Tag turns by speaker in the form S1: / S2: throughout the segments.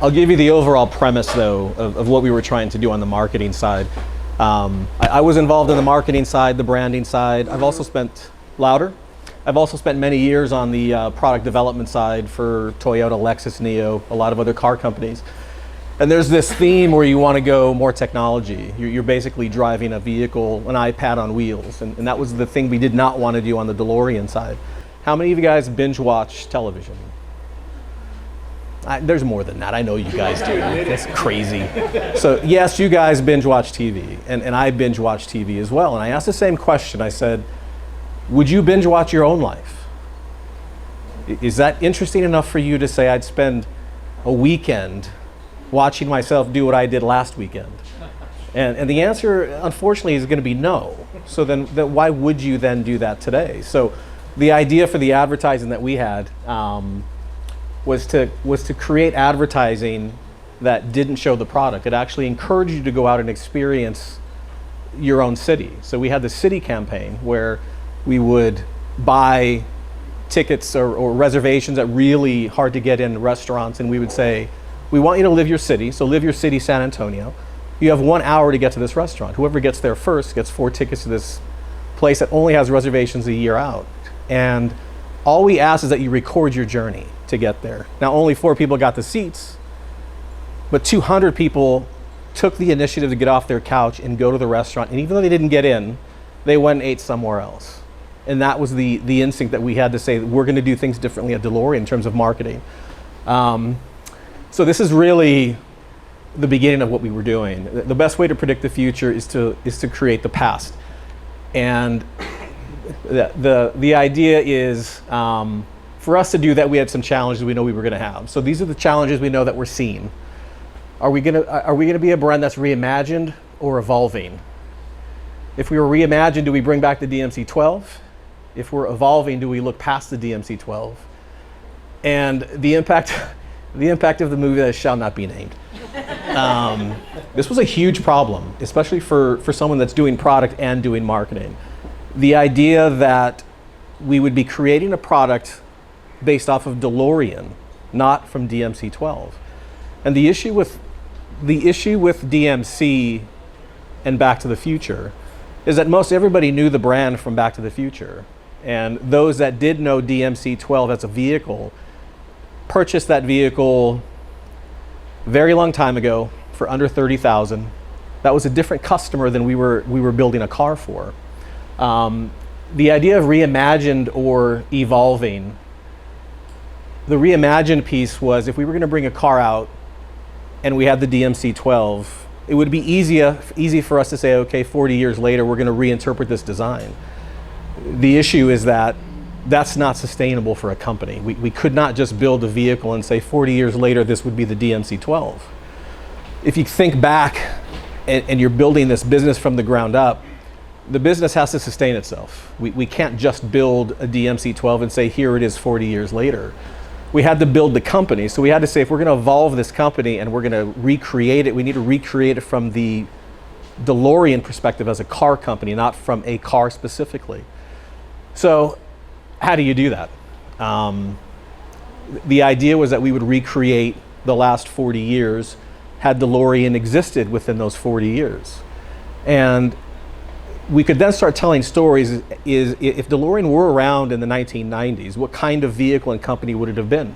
S1: I'll give you the overall premise, though, of what we were trying to do on the marketing side. I was involved in the marketing side, the branding side. I've also spent many years on the product development side for Toyota, Lexus, NIO, a lot of other car companies. And there's this theme where you want to go more technology. You're basically driving a vehicle, an iPad on wheels. And that was the thing we did not want to do on the Delorean side. How many of you guys binge watch television? There's more than that. I know you guys do. That's crazy. So yes, you guys binge watch TV. And I binge watch TV as well. And I asked the same question. I said, would you binge watch your own life? Is that interesting enough for you to say I'd spend a weekend watching myself do what I did last weekend? And the answer, unfortunately, is going to be no. So then why would you then do that today? So the idea for the advertising that we had was to create advertising that didn't show the product. It actually encouraged you to go out and experience your own city. So we had the city campaign where we would buy tickets or reservations at really hard to get in restaurants, and we would say, we want you to live your city, so live your city, San Antonio. You have 1 hour to get to this restaurant. Whoever gets there first gets 4 tickets to this place that only has reservations a year out. And all we ask is that you record your journey to get there. Now, only 4 people got the seats, but 200 people took the initiative to get off their couch and go to the restaurant. And even though they didn't get in, they went and ate somewhere else. And that was the instinct that we had to say that we're going to do things differently at Delorean in terms of marketing. So this is really the beginning of what we were doing. The best way to predict the future is to create the past. And the idea is for us to do that, we had some challenges we know we were going to have. So these are the challenges we know that we're seeing. Are we going to be a brand that's reimagined or evolving? If we were reimagined, do we bring back the DMC-12? If we're evolving, do we look past the DMC-12? And the impact of the movie that shall not be named. This was a huge problem, especially for someone that's doing product and doing marketing. The idea that we would be creating a product based off of Delorean, not from DMC-12. And the issue with DMC and Back to the Future is that most everybody knew the brand from Back to the Future. And those that did know DMC-12 as a vehicle purchased that vehicle very long time ago for under $30,000. That was a different customer than we were building a car for. The idea of reimagined or evolving, the reimagined piece was if we were going to bring a car out and we had the DMC-12, it would be easy for us to say, okay, 40 years later, we're going to reinterpret this design. The issue is that that's not sustainable for a company. We could not just build a vehicle and say 40 years later, this would be the DMC-12. If you think back and you're building this business from the ground up, the business has to sustain itself. We can't just build a DMC-12 and say, here it is 40 years later. We had to build the company. So we had to say, if we're going to evolve this company and we're going to recreate it, we need to recreate it from the Delorean perspective as a car company, not from a car specifically. So how do you do that? The idea was that we would recreate the last 40 years had DeLorean existed within those 40 years. And we could then start telling stories is if DeLorean were around in the 1990s, what kind of vehicle and company would it have been?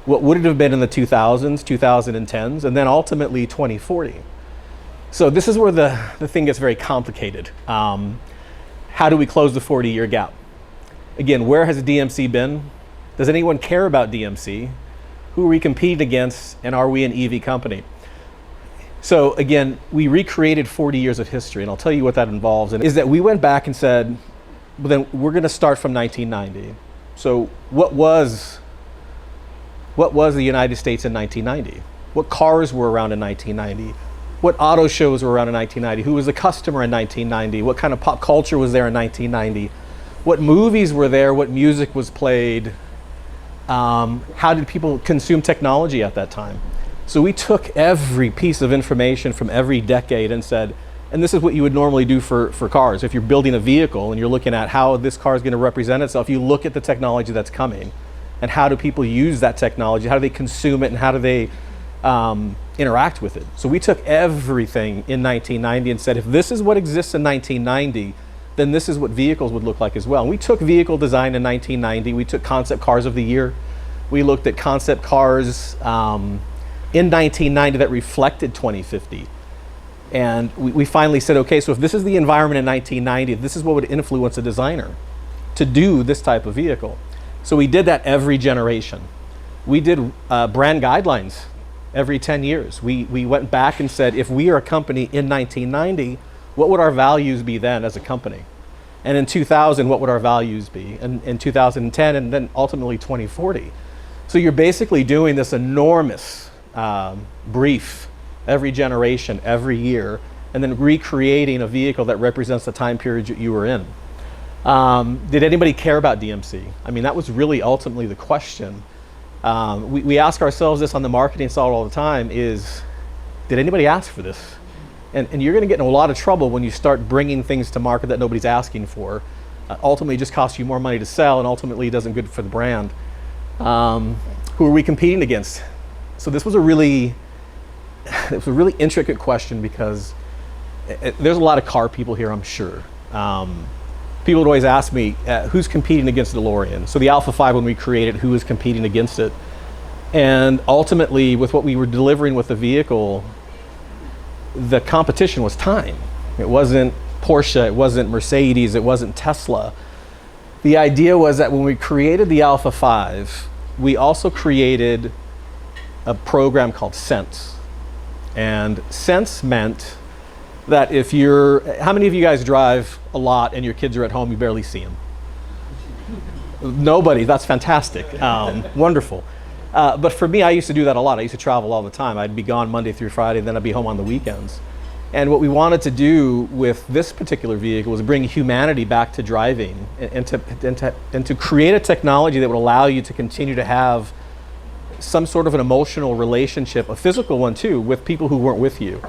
S1: What would it have been in the 2000s, 2010s, and then ultimately 2040? So this is where the thing gets very complicated. How do we close the 40-year gap? Again, where has DMC been? Does anyone care about DMC? Who are we competing against, and are we an EV company? So again, we recreated 40 years of history, and I'll tell you what that involves. And is that we went back and said, well, then we're going to start from 1990. So what was the United States in 1990? What cars were around in 1990? What auto shows were around in 1990? Who was the customer in 1990? What kind of pop culture was there in 1990? What movies were there? What music was played? How did people consume technology at that time? So we took every piece of information from every decade and said, and this is what you would normally do for cars. If you're building a vehicle and you're looking at how this car is going to represent itself, you look at the technology that's coming and how do people use that technology? How do they consume it, and how do they interact with it. So we took everything in 1990 and said, if this is what exists in 1990, then this is what vehicles would look like as well. And we took vehicle design in 1990. We took concept cars of the year. We looked at concept cars in 1990 that reflected 2050. And we finally said, okay, so if this is the environment in 1990, this is what would influence a designer to do this type of vehicle. So we did that every generation. We did brand guidelines every 10 years. We went back and said, if we are a company in 1990, what would our values be then as a company? And in 2000, what would our values be? And in 2010, and then ultimately 2040. So you're basically doing this enormous brief every generation, every year, and then recreating a vehicle that represents the time period you were in. Did anybody care about DMC? I mean, that was really ultimately the question. We ask ourselves this on the marketing side all the time is, did anybody ask for this? And you're gonna get in a lot of trouble when you start bringing things to market that nobody's asking for. Ultimately, it just costs you more money to sell, and ultimately it doesn't good for the brand. Who are we competing against? So this was a really intricate question because there's a lot of car people here, I'm sure. People would always ask me, who's competing against DeLorean? So the Alpha 5, when we created, who was competing against it? And ultimately, with what we were delivering with the vehicle, the competition was time. It wasn't Porsche, it wasn't Mercedes, it wasn't Tesla. The idea was that when we created the Alpha 5, we also created a program called Sense. And Sense meant that if how many of you guys drive a lot and your kids are at home, you barely see them? Nobody, that's fantastic, wonderful. But for me, I used to do that a lot. I used to travel all the time. I'd be gone Monday through Friday, then I'd be home on the weekends. And what we wanted to do with this particular vehicle was bring humanity back to driving and to create a technology that would allow you to continue to have some sort of an emotional relationship, a physical one too, with people who weren't with you.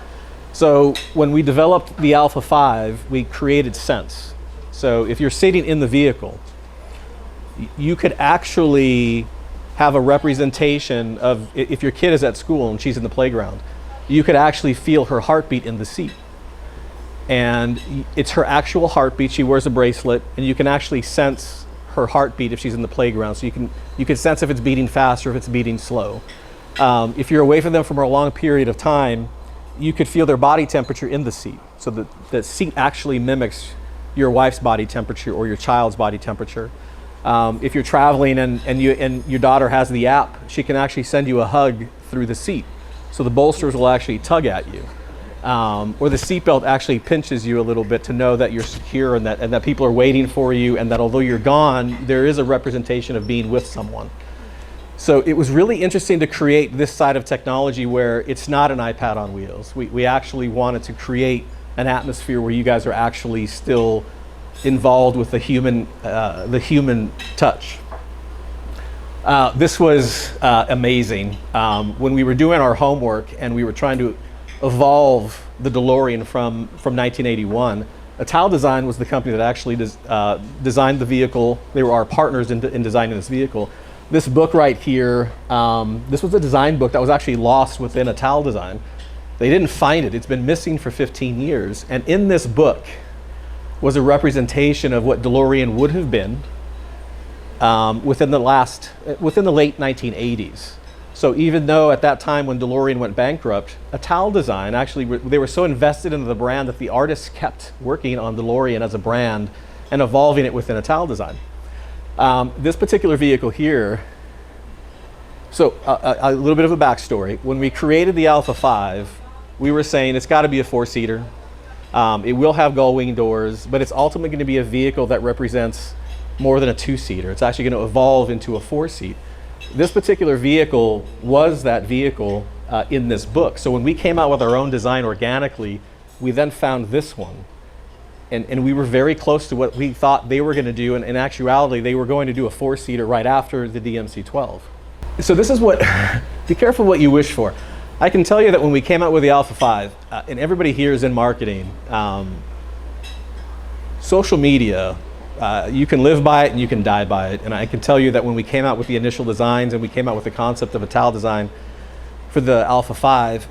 S1: So when we developed the Alpha 5, we created Sense. So if you're sitting in the vehicle, you could actually have a representation of, if your kid is at school and she's in the playground, you could actually feel her heartbeat in the seat. And it's her actual heartbeat. She wears a bracelet, and you can actually sense her heartbeat if she's in the playground. So you can sense if it's beating fast or if it's beating slow. If you're away from them for a long period of time, you could feel their body temperature in the seat. So the seat actually mimics your wife's body temperature or your child's body temperature. If you're traveling and your daughter has the app, she can actually send you a hug through the seat. So the bolsters will actually tug at you. Or the seatbelt actually pinches you a little bit to know that you're secure and that people are waiting for you, and that although you're gone, there is a representation of being with someone. So it was really interesting to create this side of technology where it's not an iPad on wheels. We actually wanted to create an atmosphere where you guys are actually still involved with the human touch. This was amazing. When we were doing our homework and we were trying to evolve the DeLorean from 1981, Ital Design was the company that actually designed the vehicle. They were our partners in designing this vehicle. This book right here, this was a design book that was actually lost within Ital Design. They didn't find it. It's been missing for 15 years. And in this book was a representation of what DeLorean would have been within the late 1980s. So even though at that time when DeLorean went bankrupt, Ital Design actually, they were so invested into the brand that the artists kept working on DeLorean as a brand and evolving it within Ital Design. This particular vehicle here, so a little bit of a backstory. When we created the Alpha 5, we were saying it's got to be a 4-seater. It will have gull-wing doors, but it's ultimately going to be a vehicle that represents more than a 2-seater. It's actually going to evolve into a 4-seat. This particular vehicle was that vehicle in this book. So when we came out with our own design organically, we then found this one. And we were very close to what we thought they were going to do. And in actuality, they were going to do a 4-seater right after the DMC-12. So this is what, be careful what you wish for. I can tell you that when we came out with the Alpha 5, and everybody here is in marketing, social media, you can live by it and you can die by it. And I can tell you that when we came out with the initial designs and we came out with the concept of Ital Design, for the Alpha 5,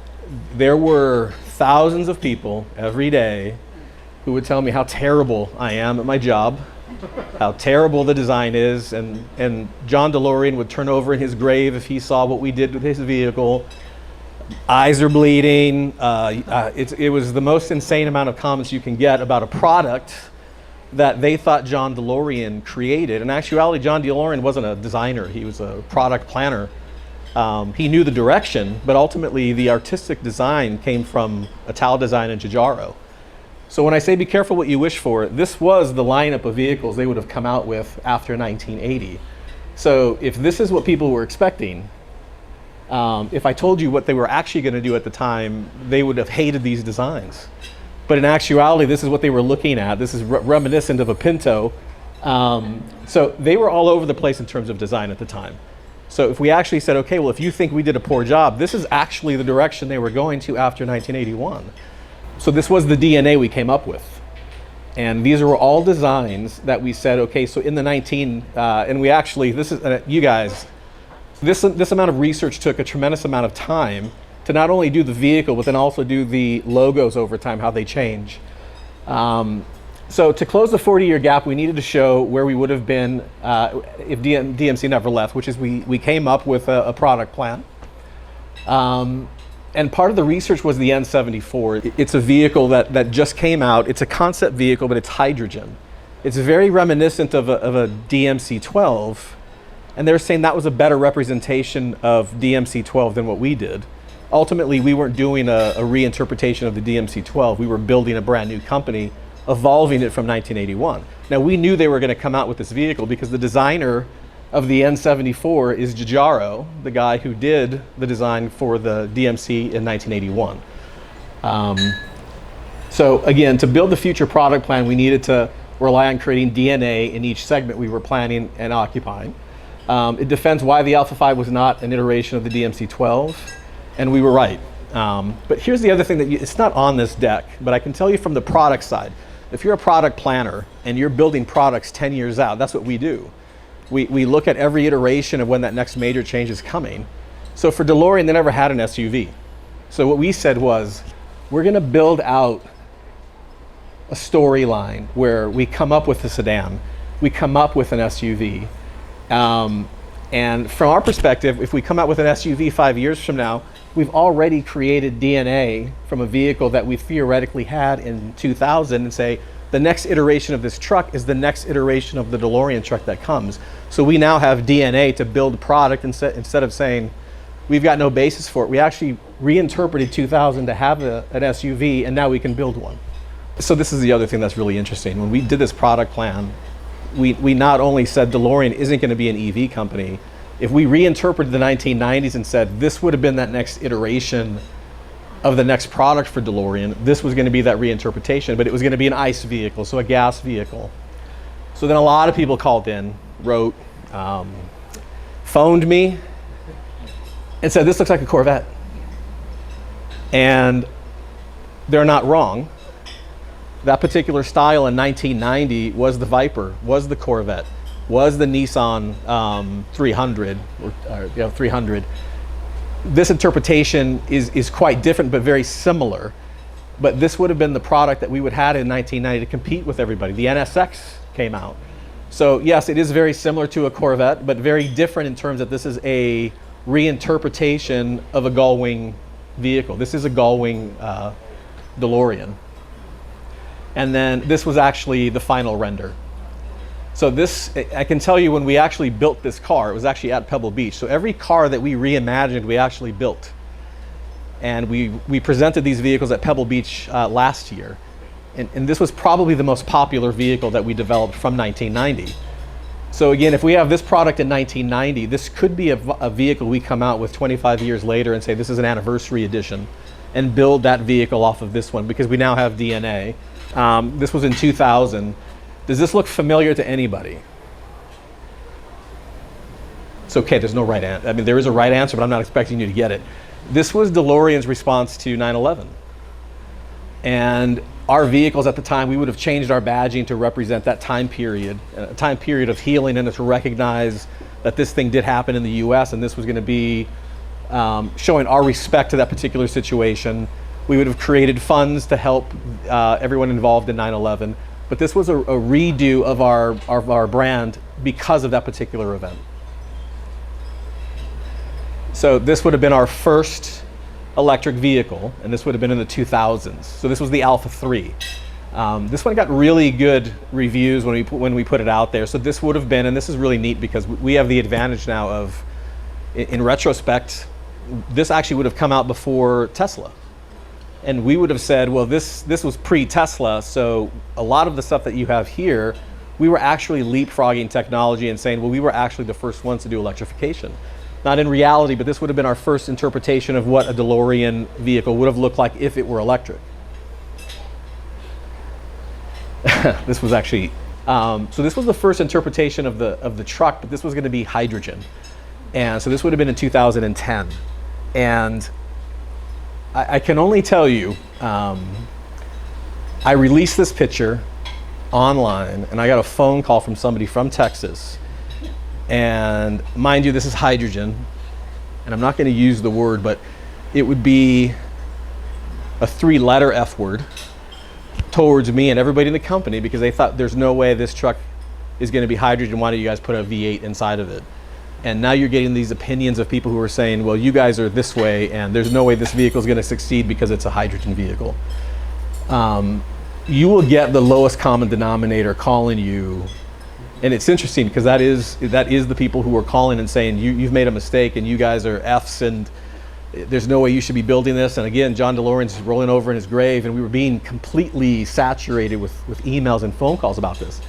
S1: there were thousands of people every day who would tell me how terrible I am at my job, how terrible the design is, and John DeLorean would turn over in his grave if he saw what we did with his vehicle. Eyes are bleeding. It was the most insane amount of comments you can get about a product that they thought John DeLorean created. In actuality, John DeLorean wasn't a designer. He was a product planner. He knew the direction, but ultimately the artistic design came from Ital Design and Giugiaro. So when I say be careful what you wish for, this was the lineup of vehicles they would have come out with after 1980. So if this is what people were expecting, if I told you what they were actually going to do at the time, they would have hated these designs. But in actuality, this is what they were looking at. This is reminiscent of a Pinto. So they were all over the place in terms of design at the time. So if we actually said, okay, well, if you think we did a poor job, this is actually the direction they were going to after 1981. So this was the DNA we came up with. And these were all designs that we said, okay, so in the and we actually, this is, you guys, this amount of research took a tremendous amount of time to not only do the vehicle, but then also do the logos over time, how they change. So to close the 40-year gap, we needed to show where we would have been if DMC never left, which is we came up with a product plan. And part of the research was the N74. It's a vehicle that just came out. It's a concept vehicle, but it's hydrogen. It's very reminiscent of a DMC-12, and they're saying that was a better representation of DMC-12 than what we did. Ultimately, we weren't doing a reinterpretation of the DMC-12. We were building a brand new company, evolving it from 1981. Now, we knew they were going to come out with this vehicle because the designer of the N74 is Giugiaro, the guy who did the design for the DMC in 1981. So again, to build the future product plan, we needed to rely on creating DNA in each segment we were planning and occupying. It defends why the Alpha 5 was not an iteration of the DMC-12, and we were right. But here's the other thing that it's not on this deck, but I can tell you from the product side. If you're a product planner and you're building products 10 years out, that's what we do. We look at every iteration of when that next major change is coming. So for DeLorean, they never had an SUV. So what we said was, we're going to build out a storyline where we come up with a sedan, we come up with an SUV. And from our perspective, if we come out with an SUV 5 years from now, we've already created DNA from a vehicle that we theoretically had in 2000 and say, the next iteration of this truck is the next iteration of the DeLorean truck that comes. So we now have DNA to build product instead of saying, we've got no basis for it. We actually reinterpreted 2000 to have an SUV, and now we can build one. So this is the other thing that's really interesting. When we did this product plan, we not only said DeLorean isn't going to be an EV company. If we reinterpreted the 1990s and said this would have been that next iteration of the next product for DeLorean, this was going to be that reinterpretation, but it was going to be an ICE vehicle, so a gas vehicle. So then a lot of people called in, wrote, phoned me, and said, this looks like a Corvette. And they're not wrong. That particular style in 1990 was the Viper, was the Corvette, was the Nissan 300, or 300. This interpretation is quite different, but very similar. But this would have been the product that we would have had in 1990 to compete with everybody. The NSX came out. So yes, it is very similar to a Corvette, but very different in terms that this is a reinterpretation of a gull-wing vehicle. This is a gull-wing DeLorean. And then this was actually the final render. So this, I can tell you when we actually built this car, it was actually at Pebble Beach. So every car that we reimagined, we actually built. And we presented these vehicles at Pebble Beach last year. And this was probably the most popular vehicle that we developed from 1990. So again, if we have this product in 1990, this could be a vehicle we come out with 25 years later and say this is an anniversary edition and build that vehicle off of this one because we now have DNA. This was in 2000. Does this look familiar to anybody? It's okay, there's no right answer. I mean, there is a right answer, but I'm not expecting you to get it. This was DeLorean's response to 9/11. And our vehicles at the time, we would have changed our badging to represent that time period, a time period of healing, and to recognize that this thing did happen in the US and this was going to be showing our respect to that particular situation. We would have created funds to help everyone involved in 9/11, but this was a redo of our brand because of that particular event. So this would have been our first electric vehicle, and this would have been in the 2000s. So this was the Alpha 3. This one got really good reviews when we put it out there. So this would have been, and this is really neat because we have the advantage now of, in retrospect, this actually would have come out before Tesla. And we would have said, well, this was pre-Tesla, so a lot of the stuff that you have here, we were actually leapfrogging technology and saying, well, we were actually the first ones to do electrification. Not in reality, but this would have been our first interpretation of what a Delorean vehicle would have looked like if it were electric. This was actually, so this was the first interpretation of the truck, but this was going to be hydrogen. And so this would have been in 2010. And I can only tell you, I released this picture online, and I got a phone call from somebody from Texas. And mind you, this is hydrogen, and I'm not going to use the word, but it would be a 3-letter F word towards me and everybody in the company, because they thought there's no way this truck is going to be hydrogen. Why don't you guys put a V8 inside of it? And now you're getting these opinions of people who are saying, well, you guys are this way, and there's no way this vehicle is going to succeed because it's a hydrogen vehicle. You will get the lowest common denominator calling you. And it's interesting because that is the people who are calling and saying, you've made a mistake and you guys are Fs and there's no way you should be building this. And again, John Delorean's rolling over in his grave, and we were being completely saturated with emails and phone calls about this.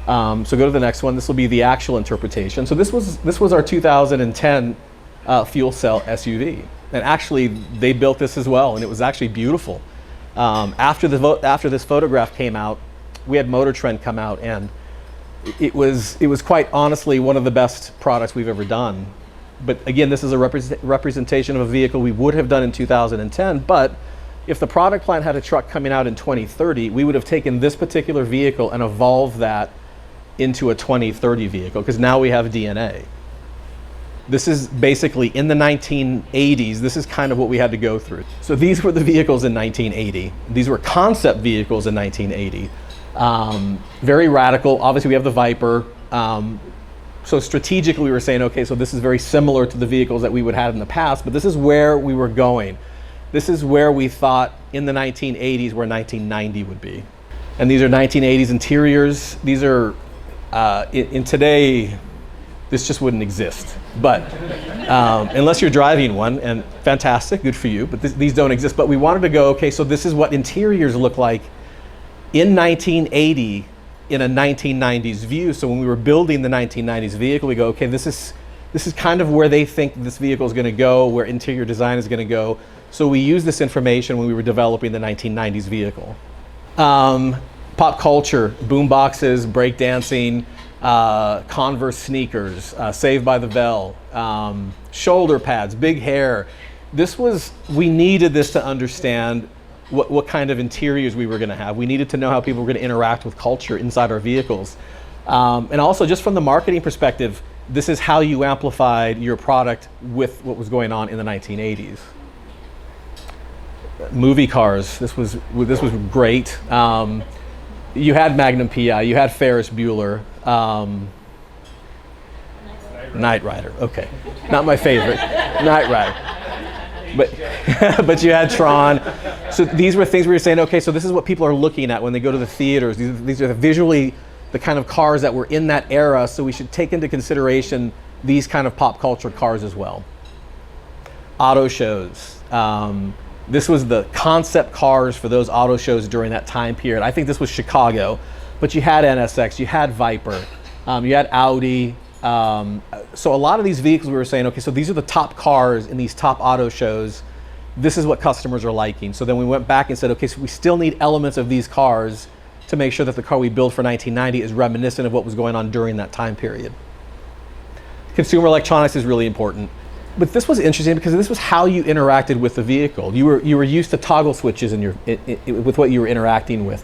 S1: So go to the next one. This will be the actual interpretation. So this was our 2010 fuel cell SUV. And actually, they built this as well, and it was actually beautiful. After this photograph came out, we had Motor Trend come out, and it was quite honestly one of the best products we've ever done. But again, this is a representation of a vehicle we would have done in 2010, but if the product plan had a truck coming out in 2030, we would have taken this particular vehicle and evolved that into a 2030 vehicle, because now we have DNA. This is basically in the 1980s, this is kind of what we had to go through. So these were the vehicles in 1980. These were concept vehicles in 1980. Very radical. Obviously we have the Viper. So strategically we were saying, okay, so this is very similar to the vehicles that we would have in the past, but this is where we were going. This is where we thought in the 1980s where 1990 would be. And these are 1980s interiors. These are, in today, this just wouldn't exist. But unless you're driving one, and fantastic, good for you, but these don't exist. But we wanted to go, okay, so this is what interiors look like in 1980 in a 1990s view. So when we were building the 1990s vehicle, we go, okay, this is kind of where they think this vehicle is going to go, where interior design is going to go. So we used this information when we were developing the 1990s vehicle. Pop culture, boom boxes, breakdancing, Converse sneakers, Saved by the Bell, shoulder pads, big hair. We needed this to understand what kind of interiors we were going to have. We needed to know how people were going to interact with culture inside our vehicles. And also, just from the marketing perspective, this is how you amplified your product with what was going on in the 1980s. Movie cars, this was great. You had Magnum PI, you had Ferris Bueller. Knight Rider, okay. Not my favorite, Knight Rider. But you had Tron. So these were things we were saying, okay, so this is what people are looking at when they go to the theaters. These are visually the kind of cars that were in that era, so we should take into consideration these kind of pop culture cars as well. Auto shows. This was the concept cars for those auto shows during that time period. I think this was Chicago, but you had NSX, you had Viper, you had Audi. So a lot of these vehicles we were saying, okay, so these are the top cars in these top auto shows. This is what customers are liking. So then we went back and said, okay, so we still need elements of these cars to make sure that the car we build for 1990 is reminiscent of what was going on during that time period. Consumer electronics is really important. But this was interesting because this was how you interacted with the vehicle. You were used to toggle switches with what you were interacting with.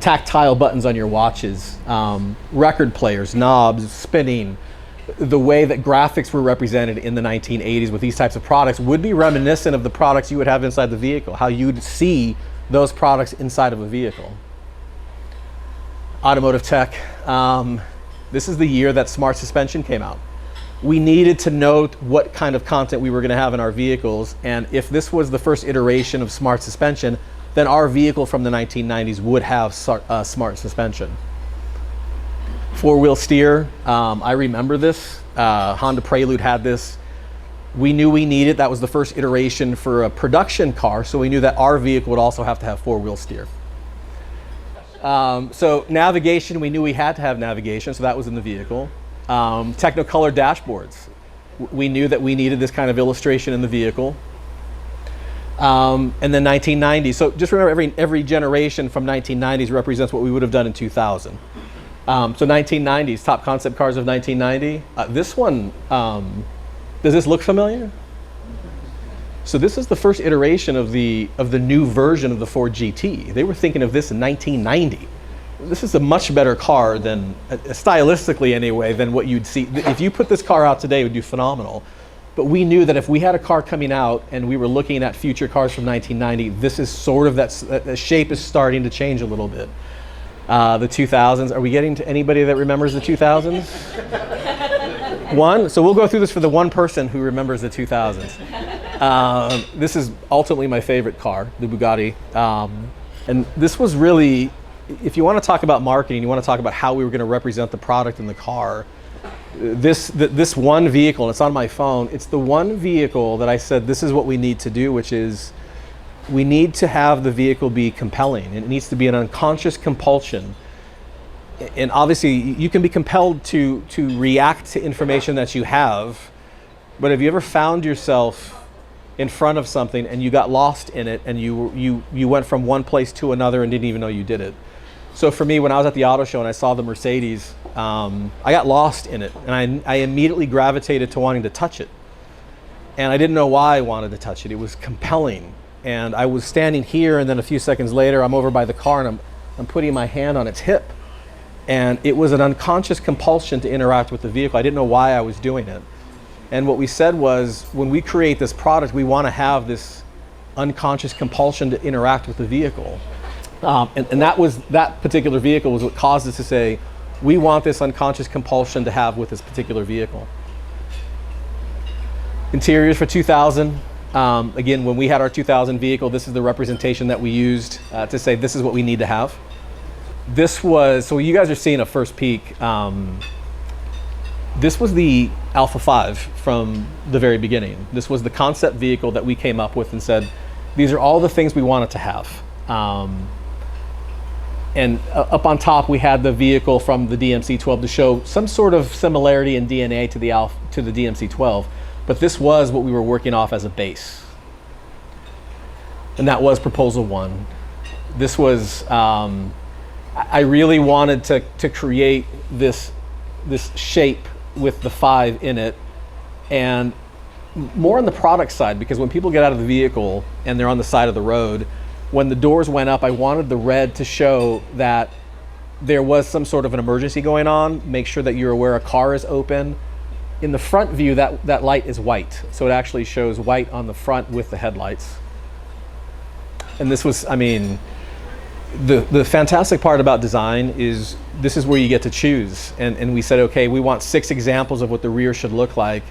S1: Tactile buttons on your watches, record players, knobs, spinning. the way that graphics were represented in the 1980s with these types of products would be reminiscent of the products you would have inside the vehicle, how you'd see those products inside of a vehicle. Automotive tech. This is the year that smart suspension came out. We needed to know what kind of content we were going to have in our vehicles, and if this was the first iteration of smart suspension, then our vehicle from the 1990s would have smart suspension. Four-wheel steer, I remember this. Honda Prelude had this. We knew we needed, that was the first iteration for a production car, so we knew that our vehicle would also have to have four-wheel steer. So navigation, we knew we had to have navigation, so that was in the vehicle. Technicolor dashboards. We knew that we needed this kind of illustration in the vehicle. And then 1990s. So just remember, every generation from 1990s represents what we would have done in 2000. So 1990s, top concept cars of 1990. This one, does this look familiar? So this is the first iteration of the new version of the Ford GT. They were thinking of this in 1990. This is a much better car than, stylistically anyway, than what you'd see. If you put this car out today, it would do phenomenal. But we knew that if we had a car coming out and we were looking at future cars from 1990, this is sort of that shape is starting to change a little bit. The 2000s, are we getting to anybody that remembers the 2000s? One? So we'll go through this for the one person who remembers the 2000s. This is ultimately my favorite car, the Bugatti. And this was really, if you want to talk about marketing, you want to talk about how we were going to represent the product in the car, this one vehicle, and it's on my phone, it's the one vehicle that I said this is what we need to do, which is we need to have the vehicle be compelling. It needs to be an unconscious compulsion. And obviously you can be compelled to react to information that you have, but have you ever found yourself in front of something and you got lost in it and you went from one place to another and didn't even know you did it? So for me, when I was at the auto show and I saw the Mercedes, I got lost in it, and I immediately gravitated to wanting to touch it. And I didn't know why I wanted to touch it. It was compelling. And I was standing here, and then a few seconds later, I'm over by the car and I'm putting my hand on its hip. And it was an unconscious compulsion to interact with the vehicle. I didn't know why I was doing it. And what we said was, when we create this product, we want to have this unconscious compulsion to interact with the vehicle. And that particular vehicle was what caused us to say, we want this unconscious compulsion to have with this particular vehicle. Interiors for 2000. Again, when we had our 2000 vehicle, this is the representation that we used to say this is what we need to have. This was, so you guys are seeing a first peek. This was the Alpha 5 from the very beginning. This was the concept vehicle that we came up with and said, these are all the things we want it to have. And up on top, we had the vehicle from the DMC-12 to show some sort of similarity in DNA to the DMC-12. But this was what we were working off as a base. And that was proposal one. This was, I really wanted to create this shape with the 5 in it, and more on the product side, because when people get out of the vehicle and they're on the side of the road, when the doors went up, I wanted the red to show that there was some sort of an emergency going on. Make sure that you're aware a car is open. In the front view, that light is white. So it actually shows white on the front with the headlights. And this was, I mean, the fantastic part about design is this is where you get to choose. And we said, okay, we want 6 examples of what the rear should look like.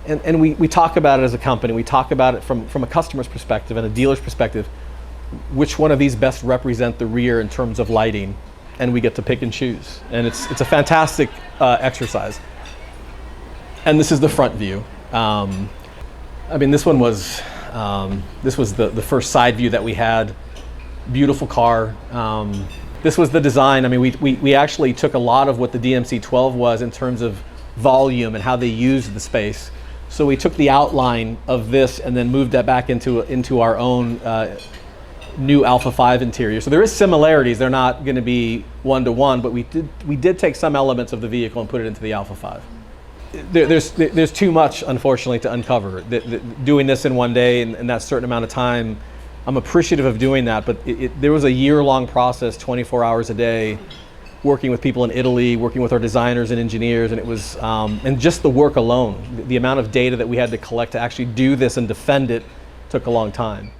S1: And we talk about it as a company. We talk about it from a customer's perspective and a dealer's perspective. Which one of these best represent the rear in terms of lighting? And we get to pick and choose. And it's a fantastic exercise. And this is the front view. I mean, this one was, this was the first side view that we had. Beautiful car. This was the design. I mean, we actually took a lot of what the DMC-12 was in terms of volume and how they used the space. So we took the outline of this and then moved that back into our own new Alpha 5 interior. So there is similarities. They're not going to be one-to-one, but we did take some elements of the vehicle and put it into the Alpha 5. There's too much, unfortunately, to uncover. Doing this in one day and that certain amount of time, I'm appreciative of doing that, but there was a year-long process, 24 hours a day, working with people in Italy, working with our designers and engineers, and it was, and just the work alone, the amount of data that we had to collect to actually do this and defend it took a long time.